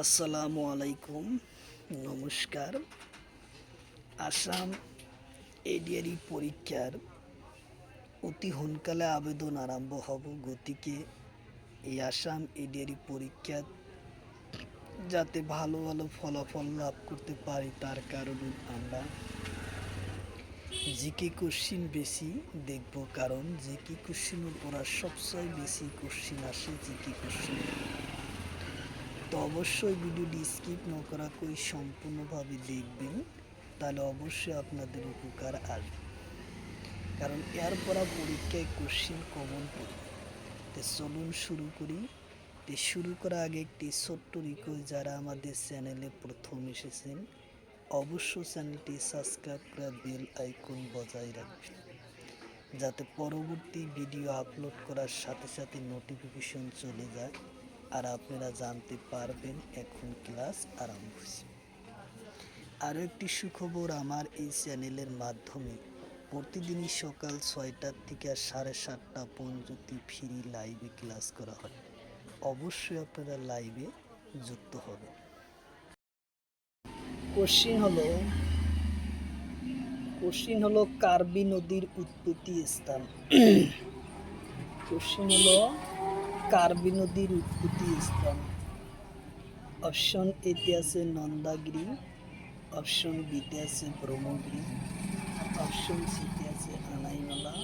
আসসালামু আলাইকুম, নমস্কার। আসাম এডিআরই পরীক্ষার অতি সোনকালে আবেদন আরম্ভ হব, গতিকে এই আসাম এডিআরই পরীক্ষা যাতে ভালো ভালো ফলাফল লাভ করতে পারি তার কারণে আমরা জিকে কোশ্চিন বেশি দেখব, কারণ জিকে কোশ্চিনের ওরা সবচেয়ে বেশি কোশ্চিন আসে জিকে কোশ্চিন। তো অবশ্যই ভিডিওটি স্কিপ না করা করে সম্পূর্ণভাবে দেখবেন, তাহলে অবশ্যই আপনাদের উপকার আসবে, কারণ এরপর পরীক্ষায় কোশ্চিন কমন পড়বে। তো চলুন শুরু করি। তো শুরু করার আগে একটি ছোট্ট রিকোয়েস্ট, যারা আমাদের চ্যানেলে প্রথম এসেছেন অবশ্যই চ্যানেলটি সাবস্ক্রাইব করে বেল আইকন বজায় রাখবেন, যাতে পরবর্তী ভিডিও আপলোড করার সাথে সাথে নোটিফিকেশন চলে যায় আর আপনারা জানতে পারবেন এখন ক্লাস আরম্ভ হয়েছে। আরও একটি সুখবর, আমার এই চ্যানেলের মাধ্যমে প্রতিদিনই সকাল 6টার থেকে 7:30টা পর্যন্ত ফ্রি লাইভে ক্লাস করা হয়। অবশ্যই আপনারা লাইভে যুক্ত হবেন। কোশ্চিন হলো কার্বি নদীর উৎপত্তি স্থান। কোশ্চিন হলো কার্বি নদীর উৎপত্তি স্থান। অপশন এতে আছে নন্দাগিরি, অপশন বিতে আছে ব্রহ্মগিরি, অপশন সিতে আছে আনাইমালা,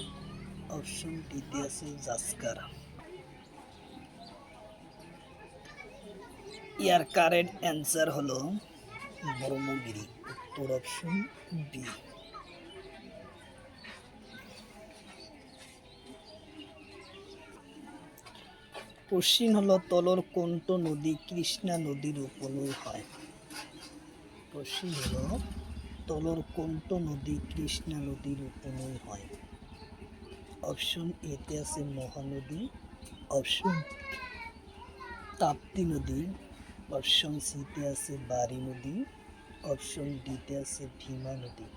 অপশন ডিতে আছে জাসকার। ইয়ার কারেক্ট অ্যান্সার হলো ব্রহ্মগিরি, উত্তর অপশন বি। কোশ্চিন হলো তলর কোনটো নদী কৃষ্ণা নদীর উপনয়ী হয়। কোশ্চিন হলো তলর কোনটো নদী কৃষ্ণা নদীর উপনয়ী হয়। অপশন এতে আছে মহানদী, অপশন তাপ্তি নদী, অপশন সিতে আছে বারি নদী, অপশন ডিতে আছে ভীমা নদী।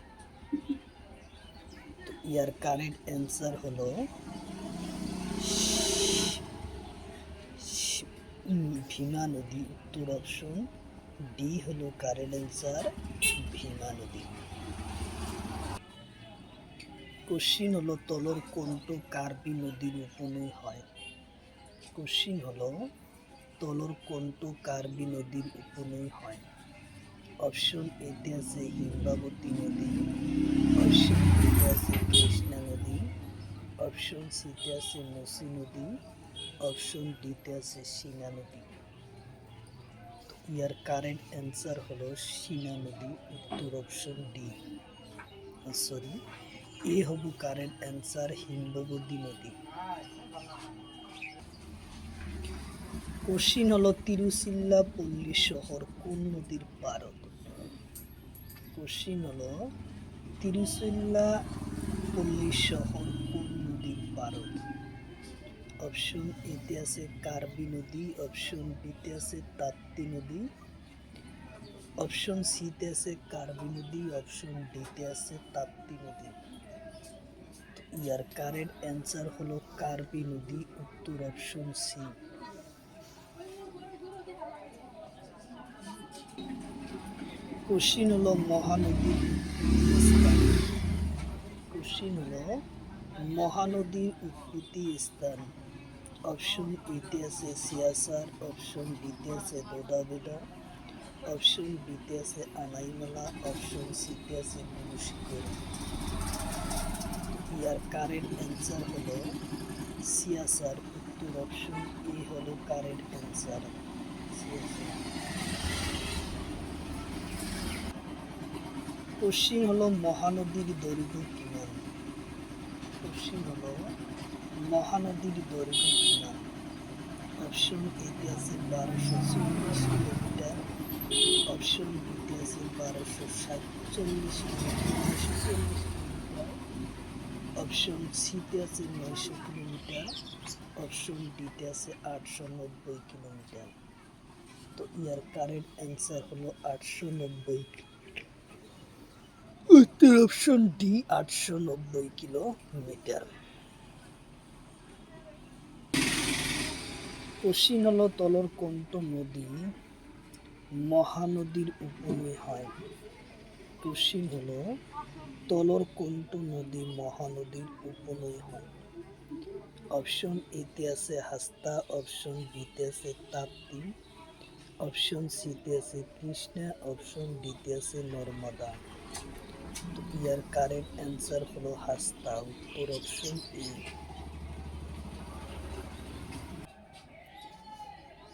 তো ইয়ার কারেক্ট অ্যান্সার হলো ভীমা নদী, উত্তর অপশন ডি হলো কারেক্ট অ্যান্সার, ভীমা নদী। কোশ্চিন হলো তলর কোনটো কার্বি নদীর উপনয়ী হয়। কোশ্চিন হলো তলর কোনটো কার্বি নদীর উপনয়ী হয়। অপশন এতে আছে হিমবাবতী নদী, অপশন বিতে আছে কৃষ্ণা নদী, অপশন সিতে আছে মুসি নদী, অপশন ডিতে আছে সিনা নদী। ইয়ার কারেক্ট অ্যান্সার হলো সিনা নদী, উত্তর অপশন ডি। এ হবু কারেক্ট অ্যান্সার হিমবাবতী নদী। কোশ্চিন হলো তিরুচিরাপল্লী শহর কোন নদীর পাড়ত। কোশ্চিন হলো তিরুচিরাপল্লী শহর কোন নদীর পাড়ত। অপশন এতে আছে কার্বি নদী, অপশন বিতে আছে তাপ্তি নদী, অপশন সিতে আছে কার্বি নদী, অপশন ডিতে আছে তাপ্তি নদী। ইয়ার কারেক্ট অ্যান্সার হলো কার্বি নদী, উত্তর অপশন সি। কোশ্চিন হলো মহানদীর উৎপত্তি স্থান। কোশ্চিন হলো মহানদীর উৎপত্তি স্থান। অপশন এতে আছে সিয়াসার, অপশন ডিতে আছে দোদাবেদা, অপশন বিতে আছে আনাইমালা, অপশন সিতে আছে মুন্সিগড়। ইয়ার কারেক্ট অ্যান্সার হলো সিয়াসার, উত্তর অপশন এ হলো কারেক্ট অ্যান্সার, সিয়াসার। কোশ্চিন হলো মহানদীর দৈর্ঘ্য কিমান। কোশ্চিন হলো মহানদীর দৈর্ঘ্য কিমান। অপশন এতে আছে 1240 কিলোমিটার, অপশন বিতে আছে 1247 কিলোমিটার, অপশন সিতে আছে 900 কিলোমিটার, অপশন ডিতে আছে 890 কিলোমিটার। তো ইয়ার কারেক্ট অ্যান্সার হলো 890, উত্তর অপশন ডি 890 কিলোমিটার। কোশ্চিন হলো তলর কোনটো নদী মহানদীর উপনয় হয়? কোশ্চিন হলো তলর কোনটো নদী মহানদীর উপনয় হয়? অপশন এতে আছে হাস্তা, অপশন বিতে আছে তাপ্তি, অপশন সিতে আছে কৃষ্ণা, অপশন ডিতে আছে নর্মদা। তো ইয়ার কারেক্ট অ্যান্সার হলো হাস্তা, উত্তর অপশন এ।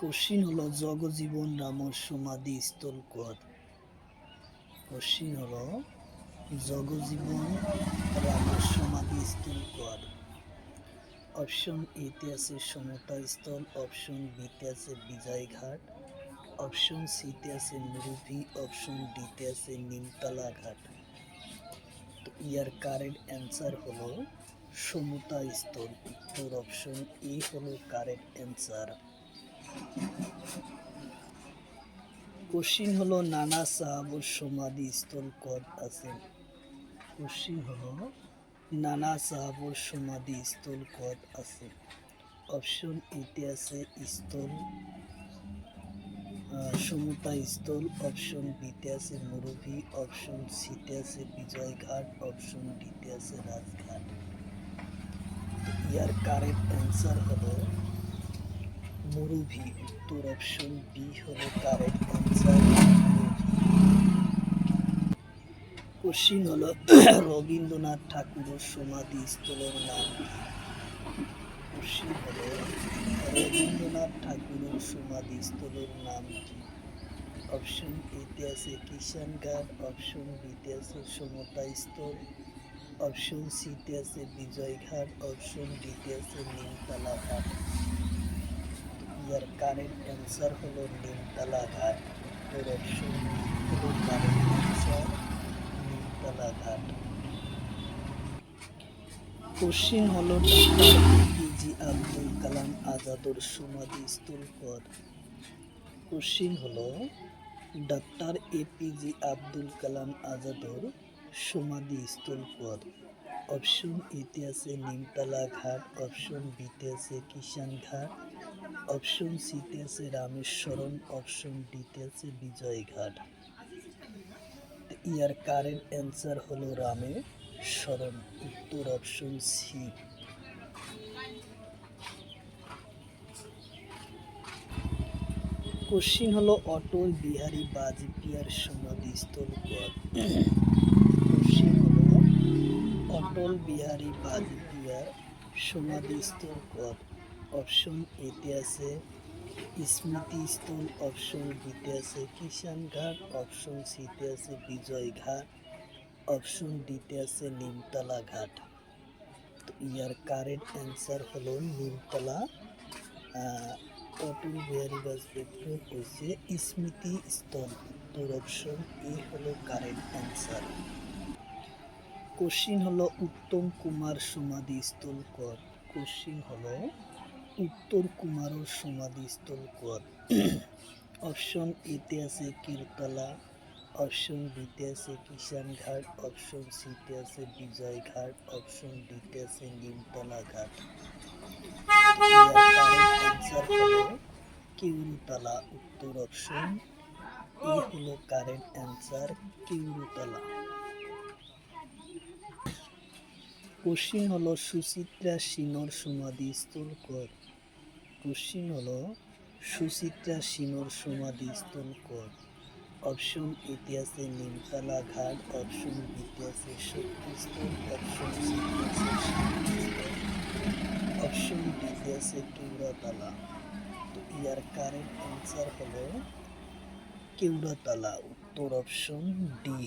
কোশ্চিন হলো জগজীবন রামর সমাধি স্থল কদ? কোশ্চিন হলো জগজীবন রামের সমাধি স্থল কদ? অপশন এতে আছে সমতা স্থল, অপশন বিতে আছে বিজয়ঘাট, অপশন সিতে আছে মুরুভি, অপশন ডিতে আছে নিমতলা ঘাট। তো ইয়ার কারেক্ট অ্যান্সার হলো সমতা স্থল, উত্তর অপশন এ হলো কারেক্ট অ্যান্সার। কোশ্চিন হলো নানা সাহাবর সমাধি স্থল কদ আছে? কোশ্চিন হলো নানা সাহাবর সমাধি স্থল কদ আছে? অপশন এতে আছে স্থল সমতা স্থল, অপশন বিতে আছে মুরুভি, অপশন সিতে আছে বিজয়ঘাট, অপশন ডিতে আছে রাজঘাট। ইয়ার কারেক্ট অ্যান্সার হলো মুরুভি, উত্তর অপশন বি হলো কারেক্ট অ্যান্সার। কোশ্চিন হলো রবীন্দ্রনাথ ঠাকুরের সমাধি স্থলের নাম কি? কোশ্চিন হলো রবীন্দ্রনাথ ঠাকুরের সমাধি স্থলের নাম কি? অপশন এতে আছে কিষান ঘাট, অপশন বিতে আছে সমতা স্থল, অপশন সিতে আছে বিজয় ঘাট, অপশন ডিতে আছে নিমতলা ঘাট। ইয়ার কারেক্ট অ্যান্সার হলো নিমতলা ঘাট, উত্তর অপশন হলো কারেক্ট অ্যান্সার নিমতলা ঘাট। কোশ্চিন হলো ডাক্তার এপিজে আব্দুল কালাম আজাদের সমাধি স্থল কদ? কোশ্চিন হলো ডাক্তার এপিজে আব্দুল কালাম আজাদের সমাধি স্থল কদ? অপশন এতে আছে নিমতলা ঘাট, অপশন বিতে আছে কিষান ঘাট, অপশন সিতে আছে রামেশ্বরম, অপশন ডিতে আছে বিজয় ঘাট। ইয়ার কারেক্ট অ্যান্সার হলো রামেশ্বরম, উত্তর অপশন সি। কোশ্চিন হলো অটল বিহারী বাজপেয়ীর সমাধি স্থল কদ? কোশ্চিন হলো অটল বিহারী বাজপেয়ীর সমাধি স্থল কদ? অপশন এতে আছে স্মৃতি স্থল, অপশন বিতে আছে কিষান ঘাট, অপশন সিতে আছে বিজয় ঘাট, অপশন ডিতে আছে নিমতলা ঘাট। তো ইয়ার কারেক্ট অ্যান্সার হলো নিমতলা। অটল বিহারী বাজপেয়ীর হচ্ছে স্মৃতি স্থল, উত্তর অপশন এ হলো কারেক্ট অ্যান্সার। কোশ্চিন হলো উত্তম কুমার সমাধি স্থল কদ? কোশ্চিন হলো উত্তর কুমারের সমাধি স্থল কদ? অপশন এতে আছে কীরতলা, অপশন বিতে আছে কিষান ঘাট, অপশন সিতে আছে বিজয় ঘাট, অপশন ডিতে আছে নিমতলা ঘাট। অ্যান্সার হলো কিউরুতলা, উত্তর অপশন এ হলো কারেক্ট অ্যান্সার কিউরুতলা। কোশ্চিন হলো সুচিত্রা সিনর সমাধি স্থল কদ? কোশ্চিন হলো সুচিত্রা সিনর সমাধি স্থল কদ? অপশন এতে আছে নিমতলা ঘাট, অপশন বিতে আছে শক্তিস্থল, অপশন সিতে আছে শান্তিস্থল, অপশন ডিতে আছে কেওড়াতলা। তো ইয়ার কারেক্ট অ্যান্সার হলো কেওড়াতলা, উত্তর অপশন ডি।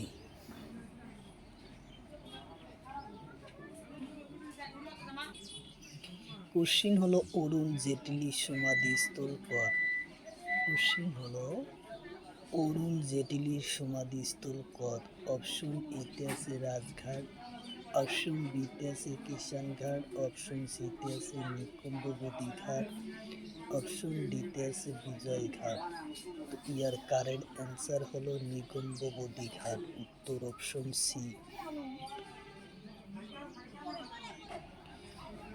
কোশ্চিন হলো অরুণ জেটলি সমাধি স্থল কদ? কোশ্চিন হলো অরুণ জেটলির সমাধি স্থল কদ? অপশন এতে আছে রাজঘাট, অপশন বিতে আছে কিষান ঘাট, অপশন সিতে আছে নিকুম্ভবতী ঘাট, অপশন ডিতে আছে বিজয় ঘাট। তো ইয়ার কারেক্ট অ্যান্সার হলো নিকুম্ভবতী ঘাট, উত্তর অপশন সি।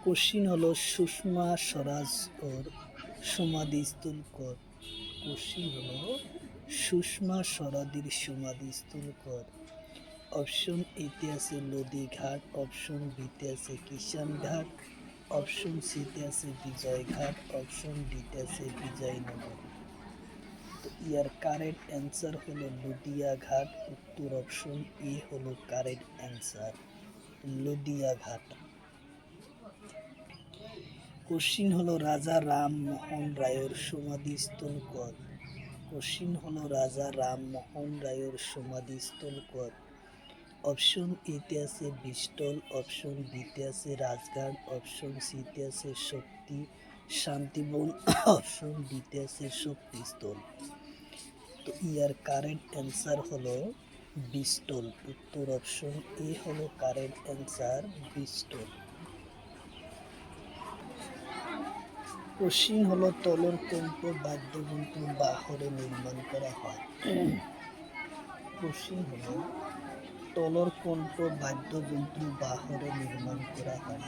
কোশ্চিন হলো সুষমা স্বরাজ ওর সমাধি স্থল কদ? কোশ্চিন হলো সুষমা স্বরাদির সমাধিস্থল কর। অপশন এতে আছে নদীঘাট, অপশন বিতে আছে কিষান ঘাট, অপশন সিতে আছে বিজয় ঘাট, অপশন ডিতে আছে বিজয়নগর। তো ইয়ার কারেক্ট অ্যান্সার হলো লুদিয়া ঘাট। উত্তর অপশন এ হলো কারেক্ট অ্যান্সার, লুদিয়া ঘাট। কোশ্চিন হলো রাজা রামমোহন রায়ের সমাধিস্থল কর। কোশ্চিন হলো রাজা রামমোহন রায়ের সমাধিস্থল কর। অপশন এতে আছে বিষ্টল, অপশন বিতে আছে রাজঘাট, অপশন সিতে আছে শক্তি শান্তিবন, অপশন ডিতে আছে শক্তিস্থল। তো ইয়ার কারেন্ট অ্যান্সার হলো বিষ্টল। উত্তর অপশন এ হলো কারেন্ট অ্যান্সার, বিষ্টল। কোশ্চিন হলো তলর কণ্ঠ বাদ্যযন্ত্র বাহরে নির্মাণ করা হয়। কোশ্চিন হলো তলর কণ্ঠ বাদ্যযন্ত্র বাহরে নির্মাণ করা হয়।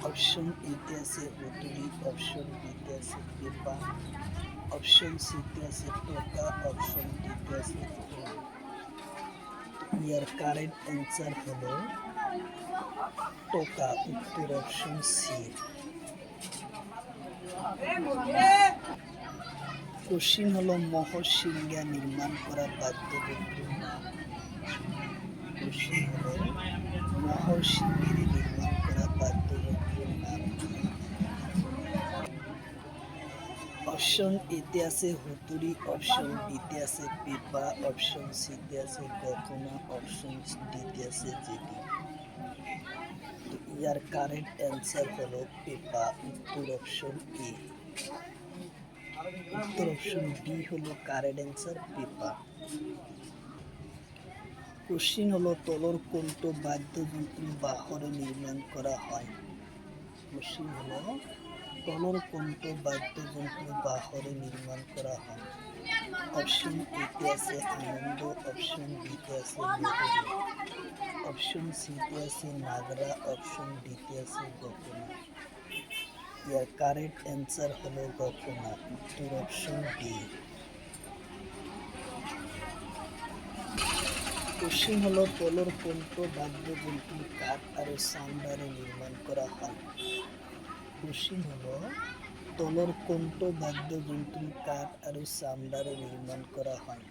অপশন এতে আছে হুতুরি, অপশন বিতে আছে পেপা, অপশন সিতে আছে টোকা, অপশন ডিতে আছে খোল। ইয়ার কারেন্ট অ্যান্সার হলো টোকা। উত্তর অপশন সি। কোশ্চিন হলো মহসিংহা নির্মাণ করা বাদ্যযন্ত্রের নাম। কোশ্চিন হলো মহসিংহের নির্মাণ করা বাদ্যযন্ত্রের নাম। অপশন এতে আছে হুতুরি, অপশন বিতে আছে পেপা, অপশন সিতে আছে গগনা, অপশন ডিতে আছে জেডি। ইয়ার কারেক্ট অ্যান্সার হলো পেপা। উত্তর অপশন এ। উত্তর অপশন ডি হলো কারেক্ট অ্যান্সার, পেপা। কোশ্চিন হলো তলর কণ্ঠ বাদ্যযন্ত্র বাহরে নির্মাণ করা হয়। কোশ্চিন হলো তলর কণ্ঠ বাদ্যযন্ত্র বাহরে নির্মাণ করা হয়। অপশন এতে আছে আনন্দ, অপশন বিতে আছে লোহরি, অপশন সিতে আছে নাগরা, অপশন ডিতে আছে গগনা। ইয়ার কারেক্ট অ্যান্সার হলো গগনা। উত্তর অপশন ডি। কোশ্চিন হলো তলর কণ্ঠ বাদ্যযন্ত্র কাঠ আর চামড়ারে নির্মাণ করা হয়। কোশ্চিন হলো তলর কণ্ঠ বাদ্যযন্ত্র কাঠ আর চামড়ারে নির্মাণ করা হয়।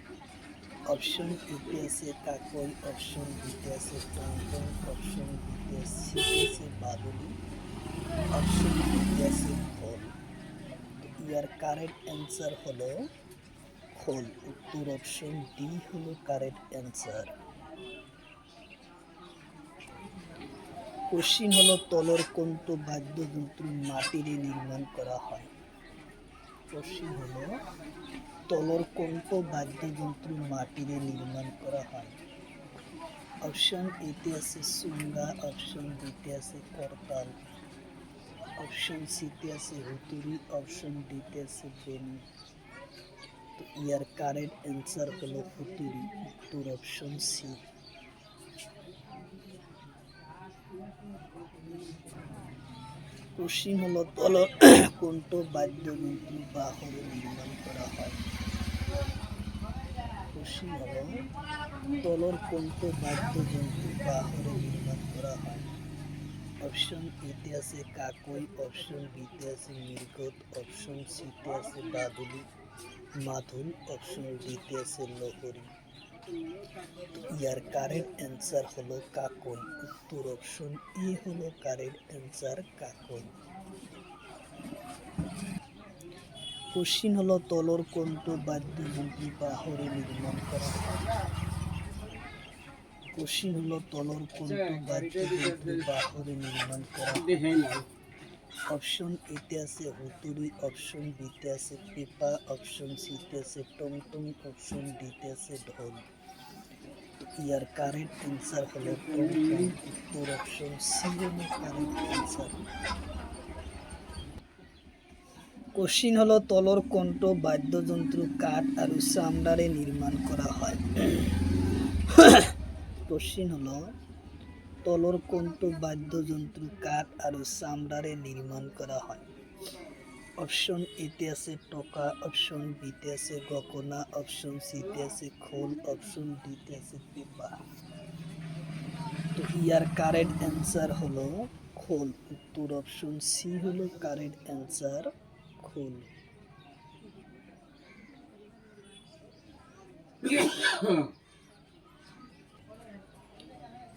অপশন এতে আছে কাকই, অপশন বিতে আছে টংটং, অপশন বিতে আছে বাদুলি, অপশন ডিতে আছে খোল। ইয়ার কারেক্ট অ্যান্সার হলো খোল। উত্তর অপশন ডি হলো কারেক্ট অ্যান্সার। কোশ্চিন হলো তলর কণ্ঠ বাদ্যযন্ত্র মাটিরে নির্মাণ করা হয়। কোশ্চিন হলো তলর কণ্ঠ বাদ্যযন্ত্র মাটিরে নির্মাণ করা হয়। অপশন এতে আছে সুঙ্গা, অপশন বিতে আছে করতাল, অপশন সিতে আছে হুতুরি, অপশন ডিতে আছে বেনি। তো ইয়ার কারেক্ট অ্যান্সার হলো হুতুরি। উত্তর অপশন সি। কোশ্চিন হলো তলর কণ্ঠ বাদ্যযন্ত্র বাহরে নির্মাণ করা হয়। কোশ্চিন হলো তলর কণ্ঠ বাদ্যযন্ত্র বাহরে নির্মাণ করা হয়। অপশন এতে আছে কাকই, অপশন বিতে আছে মৃগত, অপশন সিতে আছে বাদুলি মাধুল, অপশন ডিতে আছে লোহরি। ইয়ার কারেক্ট অ্যান্সার হলো কাকই। উত্তর অপশন এ হলো কারেক্ট অ্যান্সার, কাকই। কোশ্চিন হলো তলর কণ্ঠ বাদ্যযন্ত্র বাহরে নির্মাণ করা হয়। কোশ্চিন হলো তলর কণ্ঠ বাদ্যযন্ত্র বাহরে নির্মাণ করা হয়। অপশন এতে আছে হুতুরি, অপশন বিতে আছে পেপা, অপশন সিতে আছে টংটং, অপশন ডিতে আছে ঢোল। ইয়ার কারেক্ট অ্যান্সার হলো টংটং। উত্তর অপশন সি হলো কারেক্ট অ্যান্সার। কোশ্চিন হলো তলর কণ্ঠ বাদ্যযন্ত্র কাঠ আর চামড়ারে নির্মাণ করা হয়। কোশ্চিন হলো তলর কণ্ঠ বাদ্যযন্ত্র কাঠ আর চামড়ারে নির্মাণ করা হয়। অপশন এতে আছে টকা, অপশন বিতে আছে গকনা, অপশন সিতে আছে খোল, অপশন ডিতে আছে পেপা। তো ইয়ার কারেক্ট অ্যান্সার হলো খোল। উত্তর অপশন সি হলো কারেক্ট অ্যান্সার, খোল।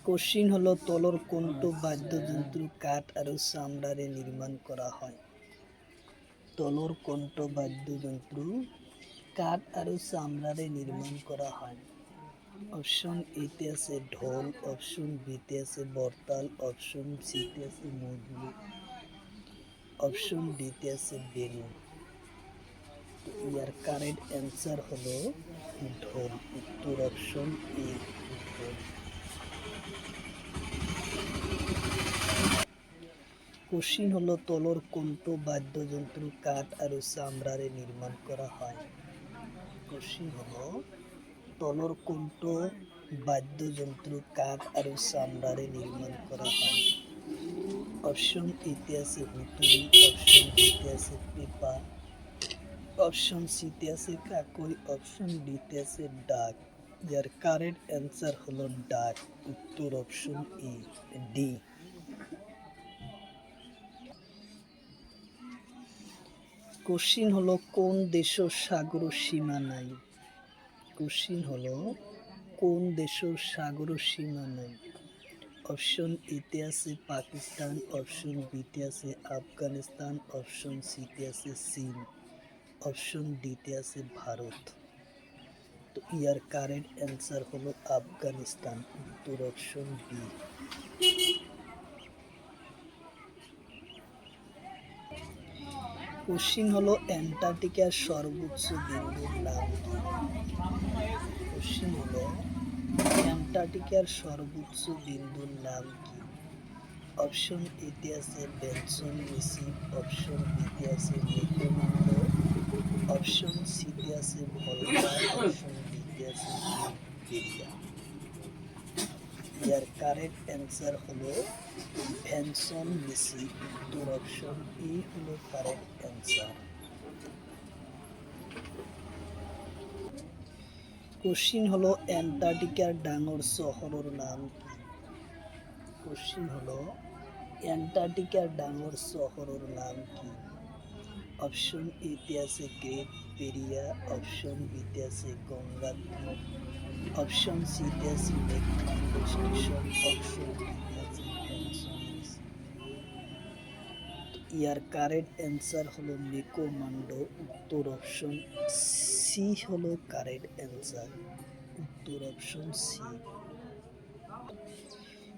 কোশ্চিন হলো তলর কোনটো বাদ্যযন্ত্র কাঠ আৰু চামড়ারে নির্মাণ করা হয়? তলর কোনটো বাদ্যযন্ত্র কাঠ আৰু চামড়ারে নির্মাণ করা হয়? অপশন এতে আছে ঢোল, অপশন বিতে আছে বরতাল, অপশন সিতে আছে মধু, অপশন ডিতে আছে বেলুন। তো ইয়ার কারেক্ট অ্যান্সার হলো ঢোল। উত্তর অপশন এ, ঢোল। কোশ্চিন হলো তলর কোনটো বাদ্যযন্ত্র কাঠ আৰু চামড়ারে নির্মাণ করা হয়? কোশ্চিন হলো তলর কোনটো বাদ্যযন্ত্র কাঠ আৰু চামড়ারে নির্মাণ করা হয়? অপশন এতে আছে হুতুরি, অপশন বিতে আছে পেপা, অপশন সিতে আছে কাকই, অপশন ডিতে আছে ডাক। ইয়ার কারেক্ট অ্যান্সার হলো ডাক। উত্তর অপশন এ, ডি। কোশ্চিন হলো কোন দেশের সাগর সীমা নাই? কোশ্চিন হলো কোন দেশের সাগর সীমা নাই? অপশন এতে আছে পাকিস্তান, অপশন বিতে আছে আফগানিস্তান, অপশন সিতে আছে চীন, অপশন ডিতে আছে ভারত। তো ইয়ার কারেক্ট অ্যান্সার হলো আফগানিস্তান। উত্তর অপশন বি। কোশ্চিন হলো অ্যান্টার্কটিকার সর্বোচ্চ বিন্দুর নাম কি? কোশ্চিন হলো অ্যান্টার্কটিকার সর্বোচ্চ বিন্দুর নাম কি? অপশন এতে আছে বেনসন রিসিপ, অপশন বিতে আছে মেকোমন্ডো, অপশন সিতে আছে ভলগা, অপশন ডিতে আছে গ্রেট বেরিয়া। ইয়ার কারেক্ট অ্যান্সার হলো ভ্যানসন রিসিপ। উত্তর অপশন এ হলো কারেক্ট অ্যান্সার। কোশ্চিন হলো অ্যান্টার্কটিকার ডাঙর শহরের নাম কি? কোশ্চিন হলো অ্যান্টার্কটিকার ডাঙর শহরের নাম কি? অপশন এতে আছে গ্রেট বেরিয়া, অপশন বিতে আছে গঙ্গাত্রী, অপশন সিতে আছে মেকমান্ডো স্টেশন, অপশন ডিতে আছে ভ্যানসন রিসিপ। ইয়ার কারেক্ট অ্যান্সার হলো মেকোমন্ডো। উত্তর অপশন সি হলো কারেক্ট অ্যান্সার। উত্তর অপশন সি।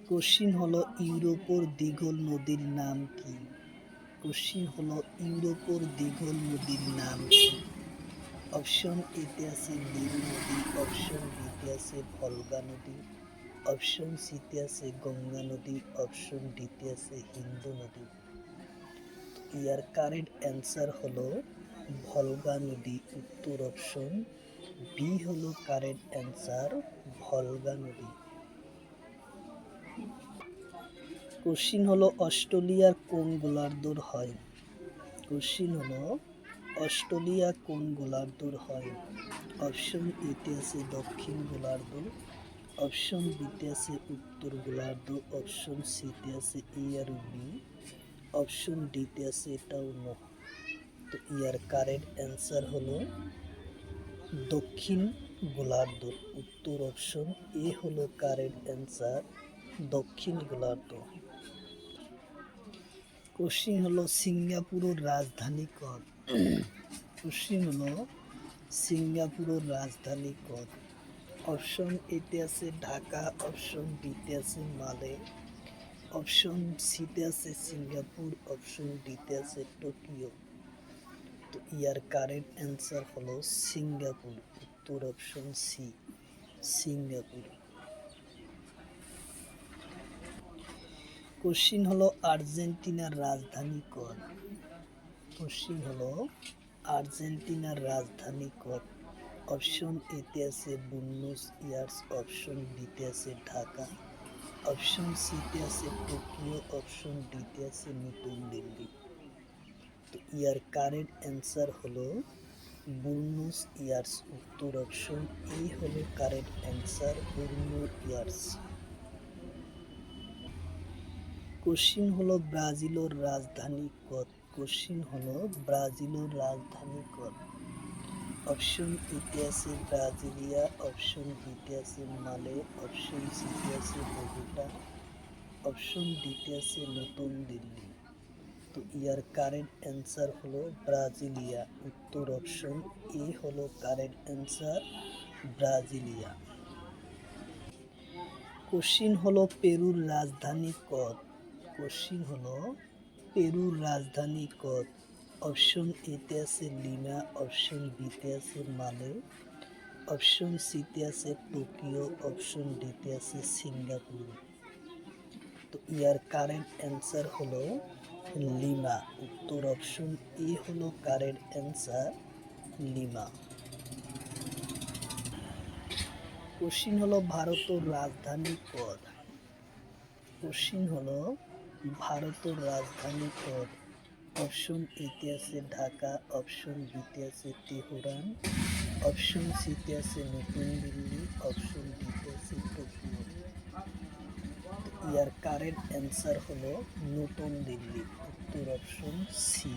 কোশ্চিন হলো ইউরোপের দীঘল নদীর নাম কি? কোশ্চিন হলো ইউরোপের দীঘল নদীর নাম কি? অপশন এতে আছে নীল নদী, অপশন বিতে আছে ভলগা নদী, অপশন সিতে আছে গঙ্গা নদী, অপশন ডিতে আছে হিন্দু নদী। ইয়ার কারেক্ট অ্যান্সার হলো ভলগা নদী। উত্তর অপশন বি হলো কারেক্ট অ্যান্সার, ভলগা নদী। কোশ্চিন হলো অস্ট্রেলিয়ার কোন গোলার্ধর হয়? কোশ্চিন হলো অস্ট্রেলিয়া কোন গোলার্ধর হয়? অপশন এতে আছে দক্ষিণ গোলার্ধ, অপশন বিতে আছে উত্তর গোলার্ধ, অপশন সিতে আছে এ আর বি, অপশন ডিতে আছে এটাও নো। তো ইয়ার কারেক্ট অ্যান্সার হলো দক্ষিণ গোলার্ধ। উত্তর অপশন এ হলো কারেক্ট অ্যান্সার, দক্ষিণ গোলার্ধ। কোশ্চিন হলো সিঙ্গাপুরের রাজধানী কত? কোশ্চিন হলো সিঙ্গাপুরের রাজধানী কত? অপশন এতে আছে ঢাকা, অপশন বিতে আছে মালে, অপশন সিতে আছে সিঙ্গাপুর, অপশন ডিতে আছে টোকিও। তো ইয়ার কারেক্ট অ্যান্সার হলো সিঙ্গাপুর। উত্তর অপশন সি, সিঙ্গাপুর। কোশ্চিন হলো আর্জেন্টিনার রাজধানী কত? কোশ্চিন হলো আর্জেন্টিনার রাজধানী কত? অপশন এতে আছে বুনোস এয়ার্স, অপশন বিতে আছে ঢাকা, অপশন সিতে আছে টোকিও, অপশন ডিতে আছে নতুন দিল্লি। তো ইয়ার কারেক্ট অ্যান্সার হলো বুর্নোস ইয়ার্স। উত্তর অপশন এ হলো কারেক্ট অ্যান্সার, বুর্নো ইয়ার্স। কোশ্চিন হলো ব্রাজিলের রাজধানী কত? কোশ্চিন হলো ব্রাজিলের রাজধানী কত? অপশন এতে আছে ব্রাজিলিয়া, অপশন বিতে আছে মালে, অপশন সিতে আছে বগুটা, অপশন ডিতে আছে নতুন দিল্লি। তো ইয়ার কারেক্ট অ্যান্সার হলো ব্রাজিলিয়া। উত্তর অপশন এ হলো কারেক্ট অ্যান্সার, ব্রাজিলিয়া। কোশ্চিন হলো পেরুর রাজধানী কত? কোশ্চিন হলো পেরুর রাজধানী কত? অপশন এতে আছে লিমা, অপশন বিতে আছে মালে, অপশন সিতে আছে টোকিও, অপশন ডিতে আছে সিঙ্গাপুর। তো ইয়ার কারেক্ট অ্যান্সার হলো লিমা। উত্তর অপশন এ হলো কারেক্ট অ্যান্সার, লিমা। কোশ্চিন হলো ভারতের রাজধানী কত? কোশ্চিন হলো ভারতের রাজধানী কত? অপশন এতে আছে ঢাকা, অপশন বিতে আছে তেহরান, অপশন সিতে আছে নতুন দিল্লি, অপশন ডিতে আছে টোকিও। ইয়ার কারেক্ট অ্যান্সার হলো নতুন দিল্লি। উত্তর অপশন সি।